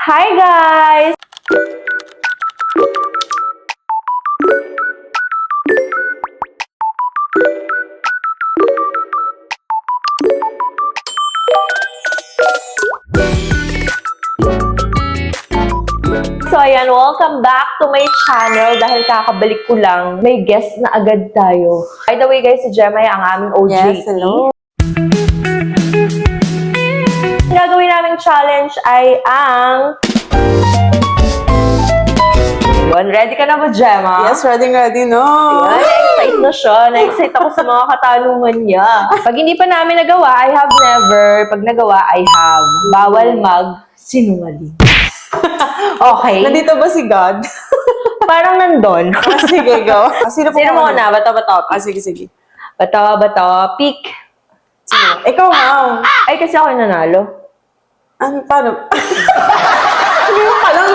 Hi guys! So ayan, welcome back to my channel. Dahil kakabalik ko lang, may guest na agad tayo. By the way guys, si Gemma ang aming OJT. Yes, hello. Ang gagawin naming challenge ay ang... Yun, ready ka na ba, Gemma? Yes, ready, no? Ayan, na-excite na siya. Na-excite ako sa mga katanungan niya. Pag hindi pa namin nagawa, I have never. Pag nagawa, I have. Bawal mag-sinungaling. Okay? Nandito ba si God? Parang nandun. Sige, go. Sino Sino muna? Bato-bato. Sige. Bato-bato. Pick. Sino? Ikaw, ma'am. Ay, kasi ako yung nanalo. Ano, paano? Ano yung palang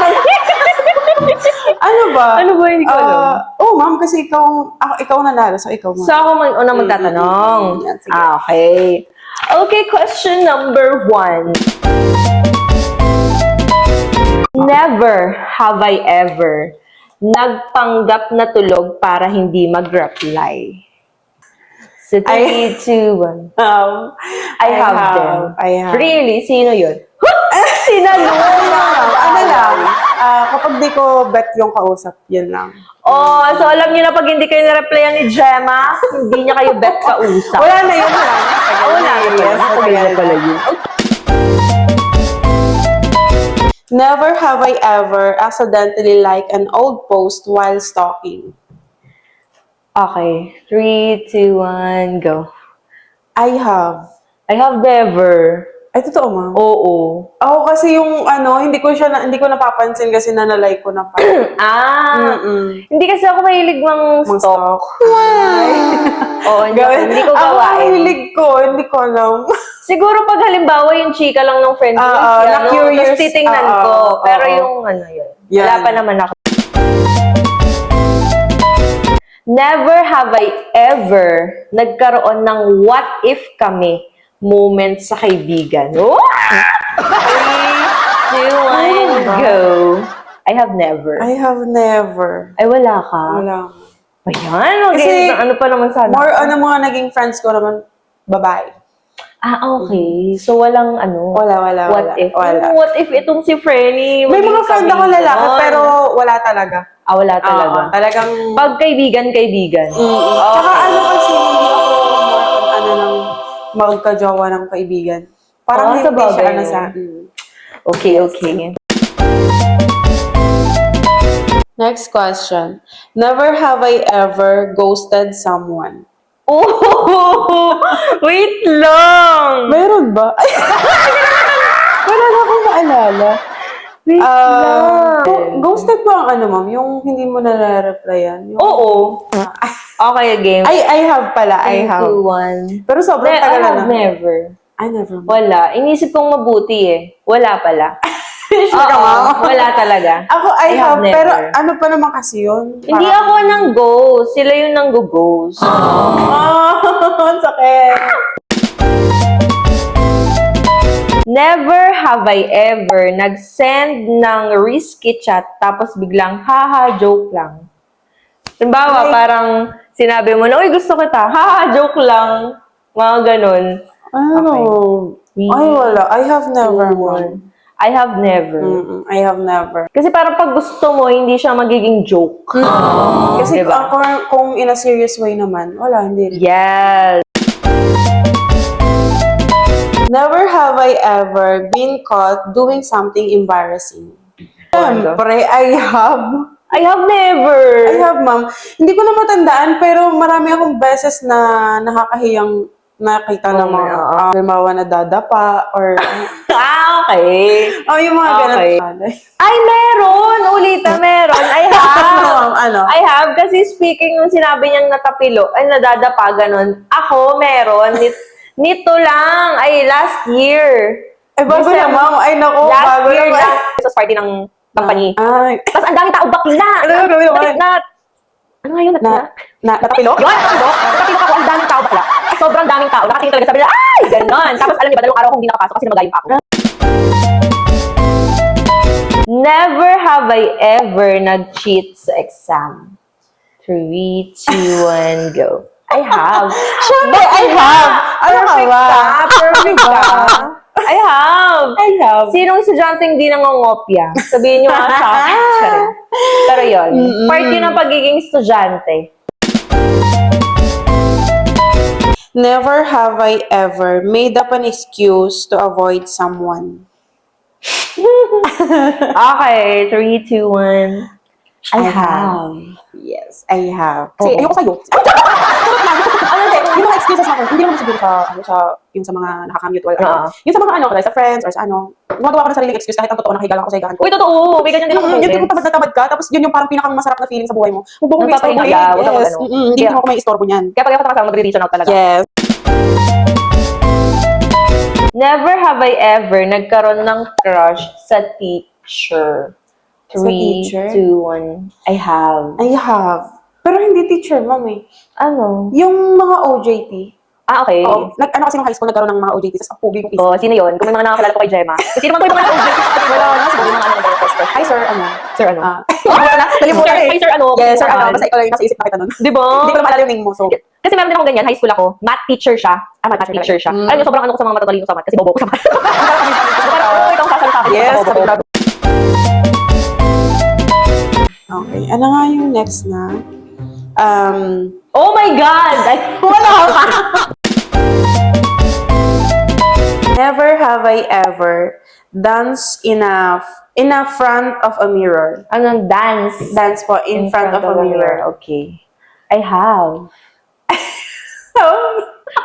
Ano ba? Ano ba? Hindi ko alam. Ma'am, kasi ikaw nanalo, so ikaw, ma'am. So, ako unang magtatanong. Yan, sige. Okay. Okay, question number 1. Never have I ever nagpanggap na tulog para hindi mag-reply. So, 3, 2, 1. I have them. I have. Really? Sino yun? Sinalong! Ano lang, kapag di ko bet yung kausap, yun lang. Oh, so alam niyo na pag hindi kayo na-replyan ni Gemma, hindi niya kayo bet kausap. Wala na yun lang. Wala na yun. Matagal na pala yun. Never have I ever accidentally liked an old post while stalking. Okay. 3, 2, 1, go. I have. I have never. Ay, totoo, ma'am. Oo. Ako kasi yung hindi ko napapansin kasi nanalike ko na pa. Hindi kasi ako mahilig mang stalk. Oo, hindi ko gawain. Hilig ko, hindi ko alam. Siguro pag halimbawa yung chika lang ng friend ko, na-curious. tapos titingnan ko. Pero yung yun. Wala pa naman ako. Never have I ever nagkaroon ng what if kami moment sa kaibigan. Oh! 3, 2, 1, go. I have never. I have never. Ay, wala ka. Wala. Ayan, Kasi, ano pa naman sana? More mga naging friends ko naman, babae. Okay. So, walang Wala. what if? Wala. What if itong si Frenny? May mga friend ako lalaki, ganon? pero wala talaga. Wala talaga. Talagang... Pag kaibigan. Tsaka kasi hindi ako more on lang magka-jowa ng kaibigan. Parang hindi siya sa... Okay. Next question. Never have I ever ghosted someone. Oh! Wait lang! Meron ba? Ay, wala na akong maalala. Wait lang! Ghosted ba ang ma'am? Yung hindi mo na-replyan? Oo. Okay, game. I have pala. I 3, have. 2, 1. Pero sobrang tagal I have na. never. I never. Wala. Inisip kong mabuti eh. Wala pala. Sure ka, ma'am? Wala talaga. Ako, I have. never. Pero ano pa naman kasi yun? Hindi ako nang ghost. Sila yung nang ghost. Sakit. Never have I ever nag-send ng risky chat tapos biglang, haha, joke lang. Halimbawa, parang sinabi mo na, uy, gusto kita. Haha, joke lang. Mga ganun. Ay, wala. I have never, ma'am. I have never. I have never. Kasi parang pag gusto mo, hindi siya magiging joke. Kasi Diba? kung in a serious way naman, wala, hindi rin. Yes. Never have I ever been caught doing something embarrassing. Siyempre, I have. I have never. I have, ma'am. Hindi ko na matandaan, pero marami akong beses na nakakahiyang nakita ng mga halimbawa na dadapa or... Okay. yung mga ganun. Ay, meron! Ulita, meron. I have. Ano? I have. Kasi speaking nung sinabi niyang natapilo, ay nadadapa, ganun. Ako, meron. Nito lang. Ay, last year. Ay, bago na, ma'am. Ay, naku. Last Bago year na. lang. Sa party ng company. Ay. Tapos ang daming tao bakla. Ano nga yun? Natapilo? Yun, natapilo ako. Ang daming tao bakla. Sobrang daming tao. Nakatingin talaga sabi nila, ay! Ganon. Tapos alam niyo ba, dalawang araw akong hindi nakapasok kasi namagayon pa ako. Never have I ever nag-cheat sa exam. 3, 2, 1, go. I have. Siyempre, I have. Perfect ka. Perfect ka. I have. I have. Sinong estudyante hindi nangongopya? Sabihin nyo nga sa akin. Charing. Pero yun, part yun ng pagiging estudyante. Never have I ever made up an excuse to avoid someone. Okay, 3, 2, 1. I have. Yes, I have. Kasi Oo. ayoko sa'yo. Ano din, yung mga excuses ako, hindi naman siguro yung sa mga nakaka-mutual. Oo. Yung sa mga like sa friends or sa gumagawa ko ng sariling excuse kahit ang totoo nakahiga lang ako sa higaan ko. Uy, totoo. May ganyan din ako. Yung tipong tamad na tamad ka, tapos yun yung parang pinakang masarap na feeling sa buhay mo. Huwag mo may istorbo Nagpapahinga ka, huwag kang Yes. ano. Hindi Kaya- mo ako may istorbo niyan. Kaya pag ako nakasama, magre-reason out talaga. Yes. Never have I ever nagkaroon ng crush sa teacher. Sa 3, teacher? 2, 1. I have. I have. Pero hindi teacher, ma'am eh. Ano? Yung mga OJT. Okay. Oo. Ano kasi nung high school nagkaroon ng mga OJT, tapos ang pugi yung isa. Oh, sino yun? Kung may mga nakakilala ko kay Gemma. Kasi sino man ko yung mga OJT? Wala na, siguro yung mga ano. Hi, sir, ano? Sir, ano? Nalimutan Sir, eh. hi, sir, ano? Yes, sir, ano? Ano? Basta ikaw lang yung nasa isip na kita nun. Di ba? Hindi ko na maalala yung name mo, so. Kasi meron din akong ganyan, high school ako, math teacher siya. Math teacher siya. Alam niyo, sobrang ano ko sa mga matatalino sa math kasi bobo ko sa math. Parang, oh, itong sasalita ko Yes, sa bobo ko. Okay, ano nga yung next na? Oh my God! Wala ka! Never have I ever danced in a front of a mirror. Anong dance? Dance po in front of a mirror. Okay. I have.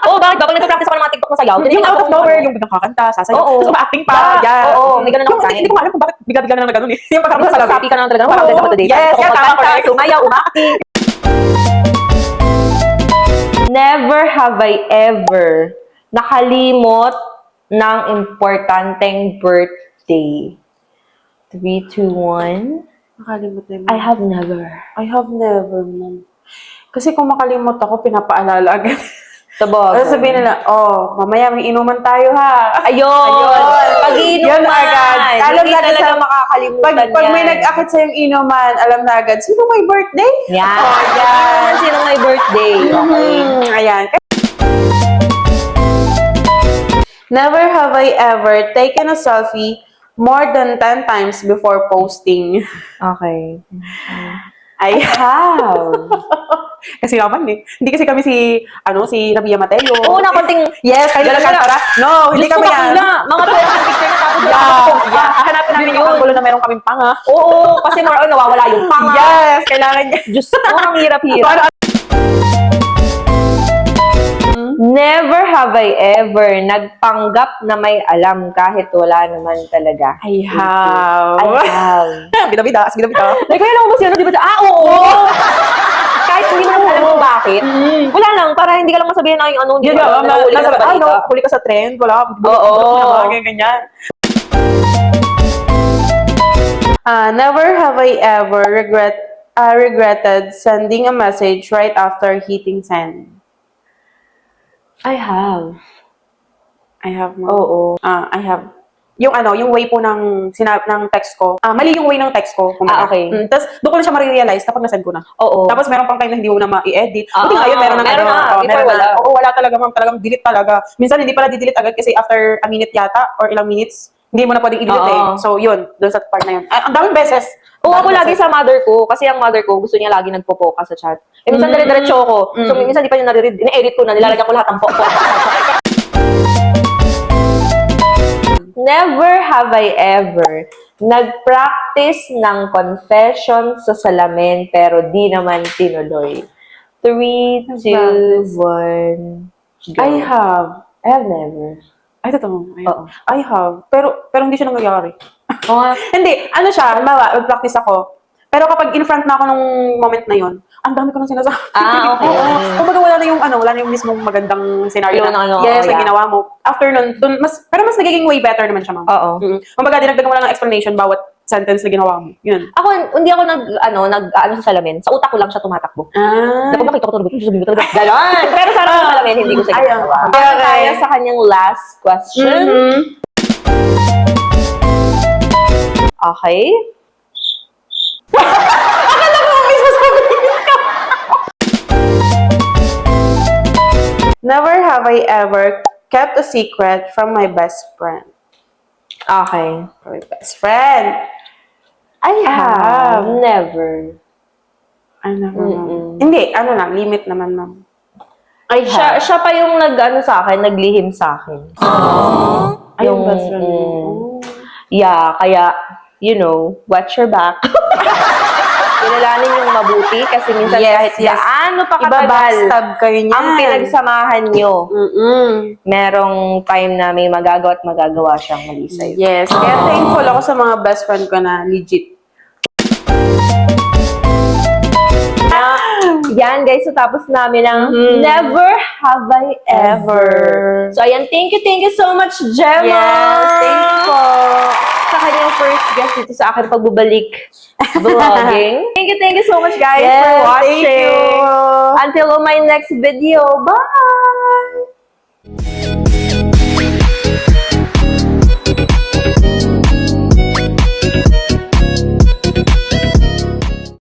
Oh, bakit ba? Pag nagpa-practice ako ng mga TikTok na sayaw, Yung out of nowhere, yung biglang kakanta, sasayaw. Oo. Tapos acting pa. Yan. Oo, may ganun akong Yung- time. Hindi ko alam kung bakit bigla-bigla na lang na ganun eh. Yung pagkakaroon sa Sabi ka na lang talaga, Oo. parang ganda ko today. Yes, Gusto ko yes, tama, magkanta, correct. sumayaw, umaki. Never have I ever nakalimot ng importanteng birthday. 3, 2, 1. Nakalimot na yun. I have never. I have never, ma'am. Kasi kung makalimot ako, pinapaalala agad. Sabag. Tapos sabihin nila, oh, mamaya may inuman tayo ha. Ayun! Pag-iinuman! Yan agad. Alam Hindi na agad talaga sa- makakalimutan Pag yan. may nag-akit sa yung inuman, alam na agad, sino may birthday? Yan. Oh, yan. Sino may birthday? Okay. Ayan. Never have I ever taken a selfie more than 10 times before posting. Okay. I have. Kasi naman eh. Hindi kasi kami si Rabia Mateo. Oo, na konting... Yes, kayo lang kantara. No, hindi Diyos ko, kami yan. bakla. Mga pera ng picture na tapos Yeah. Hahanapin namin yung gulo na meron kaming panga. Oo, kasi more on nawawala yung panga. Yes, kailangan niya. Diyos ko, ang hirap-hirap. Never have I ever nagpanggap na may alam kahit wala naman talaga. I have. I have. Bida-bida, bida-bida. Like, kaya lang mo siya, di ba? Oo! Kahit hindi mo naman alam kung bakit. Wala lang, para hindi ka lang masabihin na yung ano, hindi Yun mo nga, alam na huli ka sa balita. huli ka sa trend, wala. Oo. Ganyan. Never have I ever regretted sending a message right after hitting send. I have. I have mo. Oo. I have. Yung way po ng text ko. Mali yung way ng text ko. Okay. Tapos doon ko na siya marirealize kapag nasend ko na. Oo. Tapos meron pang time na hindi mo na ma-i-edit. Buti Oo. ngayon meron na. Meron na. Before meron wala. na. Oo, wala talaga ma'am. Talagang delete talaga. Minsan hindi pala di-delete agad kasi after a minute yata or ilang minutes, hindi mo na pwedeng i-delete eh. Oo. So yun, doon sa part na yun. Ang daming beses. Oo, Ang ako daming lagi beses. sa mother ko, kasi ang mother ko, gusto niya lagi nagpo-focus sa chat. Eh, minsan dire-diretso ako. So, minsan di pa niya nare-read. Ine-edit ko na, nilalagyan ko lahat ng focus. Never have I ever nag-practice ng confession sa salamin pero di naman tinuloy. 3, 2, 1, go. I have. I have never. Ay, totoo. Oo. I have. Pero hindi siya nangyayari. Oo nga. Hindi, ano siya, halimbawa, mag-practice ako. Pero kapag in front na ako nung moment na yon, ang dami ko nang sinasabi. Ah, okay. Kumbaga wala na yung mismong magandang scenario Yung ano, yes, yeah. na ginawa mo. After nun, pero mas nagiging way better naman siya, ma'am. Oo. Kumbaga, dinagdagan mo lang ng explanation bawat sentence na ginawa mo. Yun. Hindi ako nag sa salamin. Sa utak ko lang siya tumatakbo. Ah. Kapag nakita ko talaga, sabihin ko talaga, gano'n. Pero sa harap ng salamin, hindi ko siya Ayun. ginagawa. Okay. Ano tayo sa kanyang last question? Okay? Never have I ever kept a secret from my best friend. Okay. From my best friend. I have. Never. I never, ma'am. Hindi, ano lang, limit naman, ma'am. I have. Siya pa yung nag-ano sa akin, naglihim sa akin. Ay, yung best friend mo. Oh. Yeah, kaya, watch your back. Kilalanin yung mabuti kasi minsan kahit gaano pa katagal Ibabastab kayo niyan. ang pinagsamahan nyo, merong time na may magagawa at magagawa siyang mali sa'yo. Yes. Kaya thankful ako sa mga best friend ko na legit. Yan guys, so tapos namin ang Never Have I Ever. So ayan, thank you so much, Gemma! Yes, thank you po. Sa kanyang first guest dito sa akin pagbabalik vlogging. Thank you so much guys for watching. Thank you. Until on my next video, bye!